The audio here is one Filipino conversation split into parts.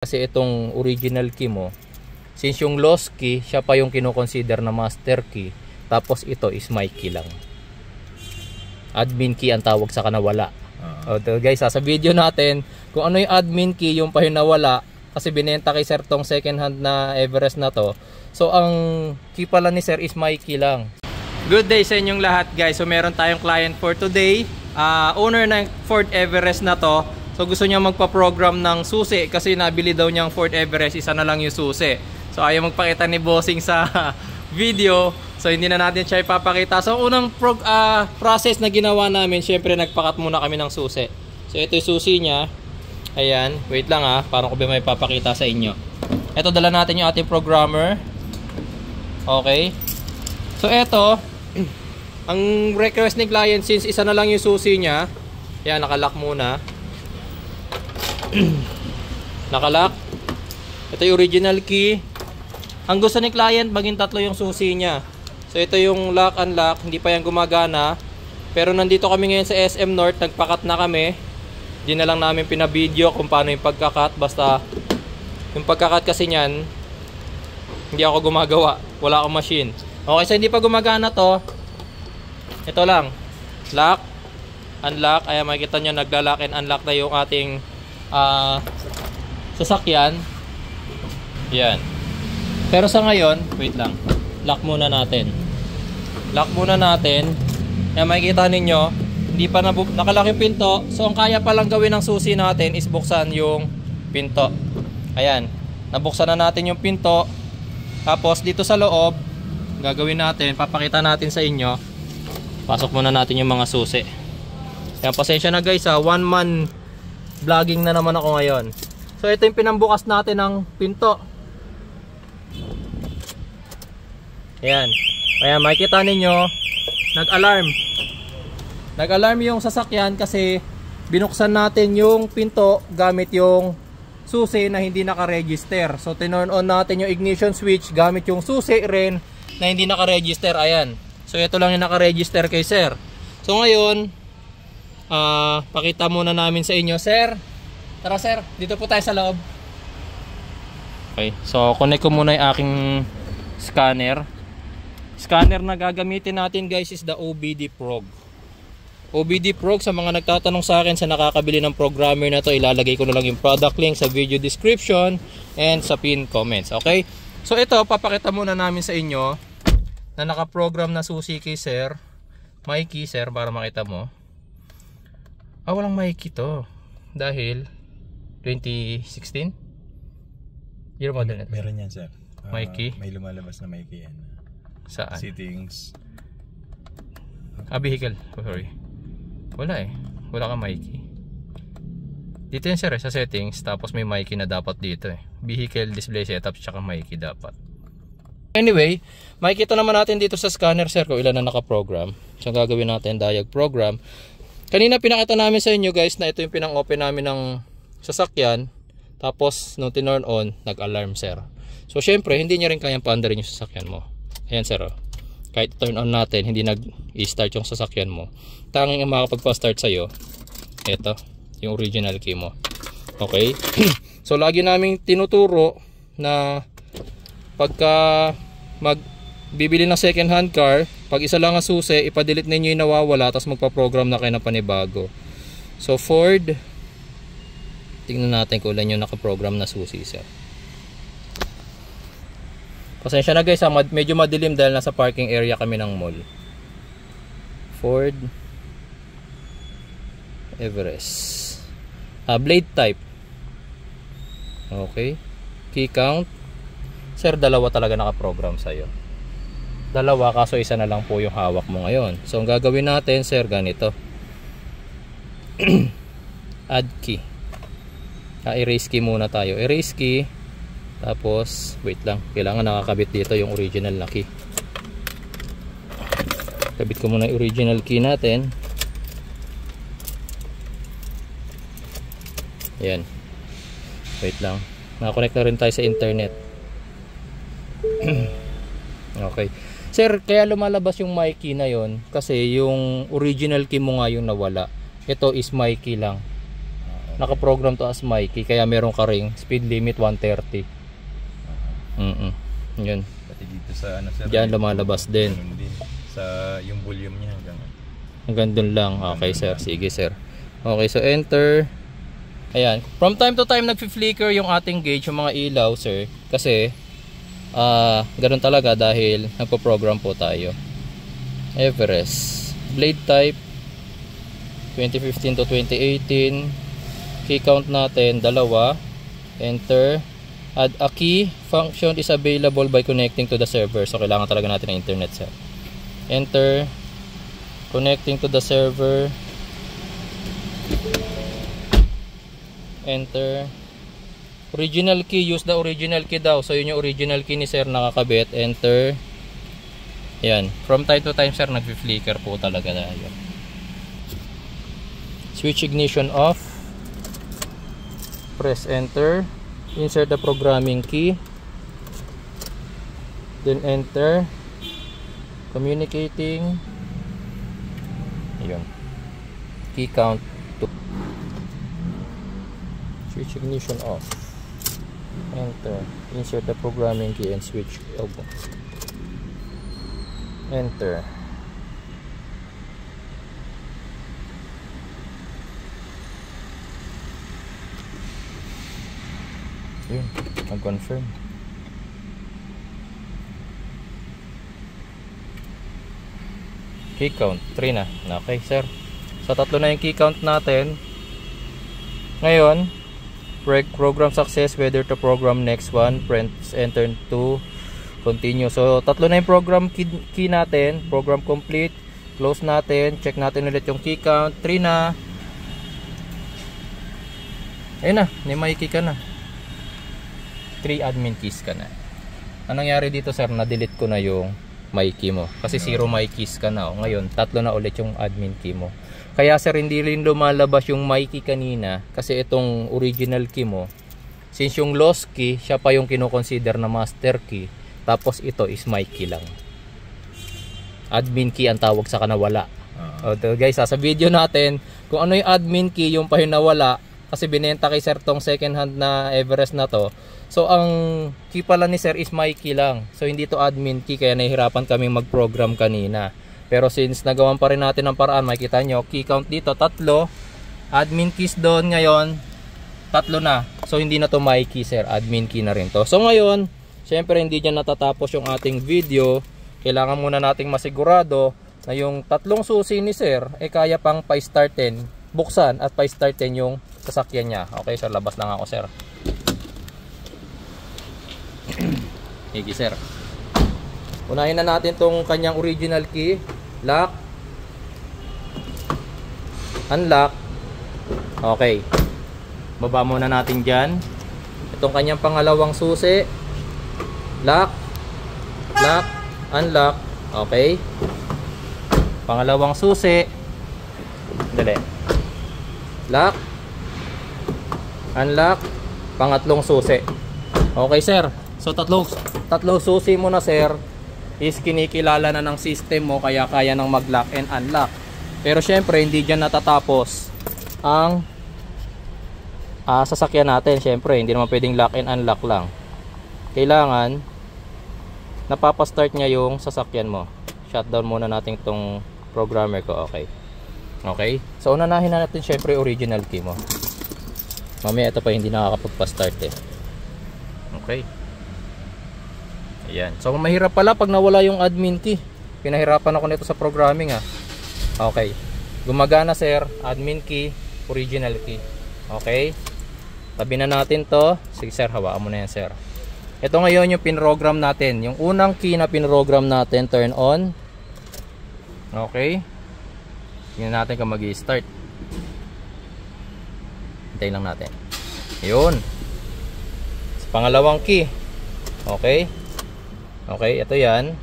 Kasi itong original key mo, since yung lost key, siya pa yung kinoconsider na master key. Tapos ito is my key lang. Admin key ang tawag sa kanawala. So guys, sa video natin, kung ano yung admin key, yung pa yung nawala. Kasi binenta kay sir tong second hand na Everest na to. So ang key pala ni sir is my key lang. Good day sa inyong lahat guys. So meron tayong client for today. Owner ng Ford Everest na to. So gusto niya magpa-program ng susi kasi nabili daw niyang Ford Everest, isa na lang yung susi. So ayaw magpakita ni bossing sa video. So hindi na natin siya ipapakita. So unang process na ginawa namin, syempre nagpakat muna kami ng susi. So ito yung susi niya. Ayan, wait lang parang ko ba may papakita sa inyo. Ito, dala natin yung ating programmer. Okay. So ito, ang request ni client, since isa na lang yung susi niya. Ayan, nakalock muna. Nakalock. Ito yung original key. Ang gusto ni client, maging tatlo yung susi niya. So ito yung lock unlock, hindi pa yan gumagana. Pero nandito kami ngayon sa SM North, nagpakat na kami. Di na lang namin pinabideo kung paano yung pagkakat. Basta yung pagkakat kasi niyan, hindi ako gumagawa, wala akong machine. Okay, so hindi pa gumagana to. Ito lang, lock, unlock. Ayan, makikita nyo, nagla-lock and unlock na yung ating sasakyan. Yan. Pero sa ngayon, wait lang, lock muna natin. Lock muna natin. Ayan, makikita ninyo, hindi pa nakalock yung pinto. So ang kaya palang gawin ng susi natin is buksan yung pinto. Ayan, nabuksan na natin yung pinto. Tapos dito sa loob, gagawin natin, papakita natin sa inyo. Pasok muna natin yung mga susi. Ayan, pasensya na guys, one man vlogging na naman ako ngayon. So ito yung pinambukas natin ng pinto. Ayan. Ayan, makikita ninyo, nag-alarm. Nag-alarm yung sasakyan kasi binuksan natin yung pinto gamit yung susi na hindi naka-register. So tinurn on natin yung ignition switch gamit yung susi rin na hindi naka-register. Ayan. So ito lang yung naka-register kay sir. So ngayon, pakita muna namin sa inyo, sir. Tara sir, dito po tayo sa loob. Okay, so connect ko muna yung aking scanner. Scanner na gagamitin natin guys is the OBD Prog. OBD Prog, sa mga nagtatanong sa akin sa nakakabili ng programmer na to, ilalagay ko na lang yung product link sa video description and sa pin comments. Okay, so ito, papakita muna namin sa inyo na nakaprogram na susi kay sir. Mikey sir, para makita mo. Walang Mikey to dahil 2016 year model na. Meron yan sir. Mikey? May lumalabas na Mikey yan. Saan? Settings. Vehicle. Oh, sorry. Wala wala kang Mikey. Dito yan sir sa settings. Tapos may Mikey na dapat dito Vehicle display setup tsaka Mikey dapat. Anyway, makikita naman natin dito sa scanner sir kung ilan na nakaprogram. So gagawin natin diag program. Kanina pinakita namin sa inyo guys na ito yung pinang-open namin ng sasakyan. Tapos nung tinurn on, nag-alarm sir. So syempre hindi niya rin kayang paandarin yung sasakyan mo. Ayan sir Kahit turn on natin, hindi nag-i-start yung sasakyan mo. Tanging ang makapagpa-start sa'yo, ito, yung original key mo. Okay? So lagi naming tinuturo na pagka bibili ng second hand car, pag isa lang ang susi, ipadelete ninyo yung nawawala, tapos magpa-program na kayo ng panibago. So Ford, tingnan natin kung ilan yung nakaprogram na susi sir. Pasensya na guys medyo madilim dahil nasa parking area kami ng mall. Ford Everest. Blade type. Okay. Key count. Sir, dalawa talaga nakaprogram sa'yo. Dalawa, kaso isa na lang po yung hawak mo ngayon. So ang gagawin natin sir, ganito. Add key. Erase key muna tayo. Erase key. Tapos wait lang, kailangan nakakabit dito yung original na key. Kabit ko muna yung original key natin. Ayan. Wait lang, nakakonect na rin tayo sa internet. Okay sir, kaya lumalabas yung Mikey na yon kasi yung original key mo nga yung nawala. Ito is Mikey lang. nakaprogram to as Mikey, kaya meron ka ring speed limit 130. Yun. Pati dito sa ano sir. Diyan lumalabas din. Din. Sa yung volume niya hanggang dun lang. Okay sir, sige sir. Okay, so enter. Ayan, from time to time nagfi-flicker yung ating gauge, yung mga ilaw sir, kasi ganun talaga dahil nagpo-program po tayo. Everest blade type 2015 to 2018. Key count natin 2. Enter. Add a key function is available by connecting to the server. So kailangan talaga natin ng internet sir. Enter. Connecting to the server. Enter. Original key, use the original key daw. So yun yung original key ni sir nakakabit. Enter. Yan, from time to time sir nagfi-flicker po talaga na yun. Switch ignition off. Press enter. Insert the programming key. Then enter. Communicating. Ayun. Key count 2. Switch ignition off. Enter. Insert the programming key and switch off. Enter. Yun, mag-confirm. Key count 3 na. Okay sir, so 3 na yung key count natin. Ngayon program success, whether to program next one, press enter to continue. So 3 na yung program key natin. Program complete. Close natin, check natin ulit yung key count. 3 na. Ayun na, may key ka na. 3 admin keys ka na. Anong nangyari dito sir? Na-delete ko na yung my key mo. Kasi 0 my keys ka na. Ngayon, 3 na ulit yung admin key mo. Kaya sir, hindi rin lumalabas yung my key kanina. Kasi itong original key mo, since yung lost key, siya pa yung kinoconsider na master key. Tapos ito is my key lang. Admin key ang tawag sa kanawala. Guys, sa video natin, kung ano yung admin key, yung pa yung nawala. Kasi binenta kay sir tong second hand na Everest na to. So ang key pala ni sir is my key lang. So hindi to admin key, kaya nahihirapan kaming mag-program kanina. Pero since nagawan pa rin natin ang paraan, makikita nyo, key count dito 3, admin keys doon ngayon 3 na. So hindi na to my key sir, admin key na rin to. So ngayon, syempre hindi dyan natatapos yung ating video. Kailangan muna nating masigurado na yung 3 susi ni sir kaya pang pa-startin, buksan at pa-startin yung sasakyan niya. Okay sir, labas lang ako sir. Sige sir, unahin na natin tong kanyang original key. Lock, unlock. Okay, baba muna natin dyan. Itong kanyang pangalawang susi. Lock, lock, unlock. Okay, pangalawang susi. Dali. Lock, unlock. Pangatlong susi. Okay sir, so tatlong susi mo na sir is kinikilala na ng system mo, kaya kaya nang mag-lock and unlock. Pero syempre hindi dyan natatapos ang sasakyan natin. Syempre hindi naman pwedeng lock and unlock lang. Kailangan napapastart niya yung sasakyan mo. Shutdown muna natin itong programmer ko. Okay. Okay, so unahin na natin syempre original key mo. Mamaya ito pa hindi nakakapagpa-start eh. Okay. Ayan. So mahirap pala pag nawala yung admin key. Pinahirapan ako nito sa programming Okay. Gumagana sir, admin key, original key. Okay. Tabi na natin to. Sige sir, hawaan mo na yan sir. Ito ngayon yung pinrogram natin. Yung unang key na pinrogram natin, turn on. Okay. Tingnan natin kung mag-i-start. Hintayin lang natin. Yun. Pangalawang key. Okay. Okay, ito yan.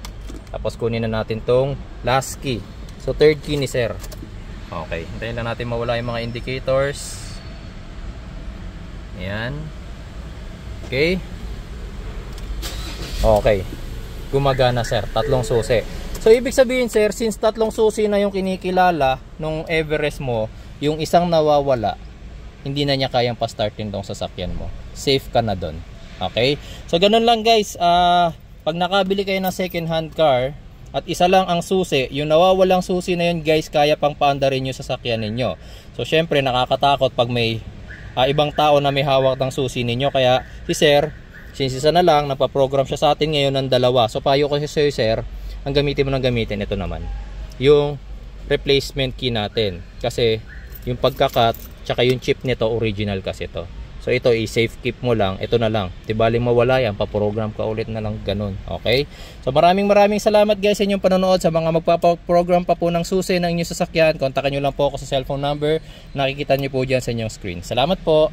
Tapos kunin na natin tong last key. So third key ni sir. Okay, hintayin lang natin mawala yung mga indicators. Ayan. Okay. Okay. Gumagana sir, 3 susi. So ibig sabihin sir, since 3 susi na yung kinikilala nung Everest mo, yung isang nawawala, hindi na niya kayang pa-startin tong sasakyan mo. Safe ka na doon. Okay? So ganun lang guys, pag nakabili kayo ng second hand car at isa lang ang susi, yung nawawalang susi na yun guys, kaya pang paandarin yung sasakyan ninyo. So syempre nakakatakot pag may ibang tao na may hawak ng susi ninyo. Kaya si sir, since isa na lang, napaprogram siya sa atin ngayon ng dalawa. So payo ko si sir, ang gamitin mo ng gamitin, ito naman yung replacement key natin, kasi yung pagkakat tsaka yung chip nito original kasi to. So ito i-safe keep mo lang, ito na lang, di baling mawala yan, paprogram ka ulit na lang, ganun. Okay, so maraming salamat guys sa inyong panonood. Sa mga magpapaprogram pa po ng susi ng inyong sasakyan, kontakin nyo lang po ako sa cellphone number nakikita nyo po dyan sa inyong screen. Salamat po.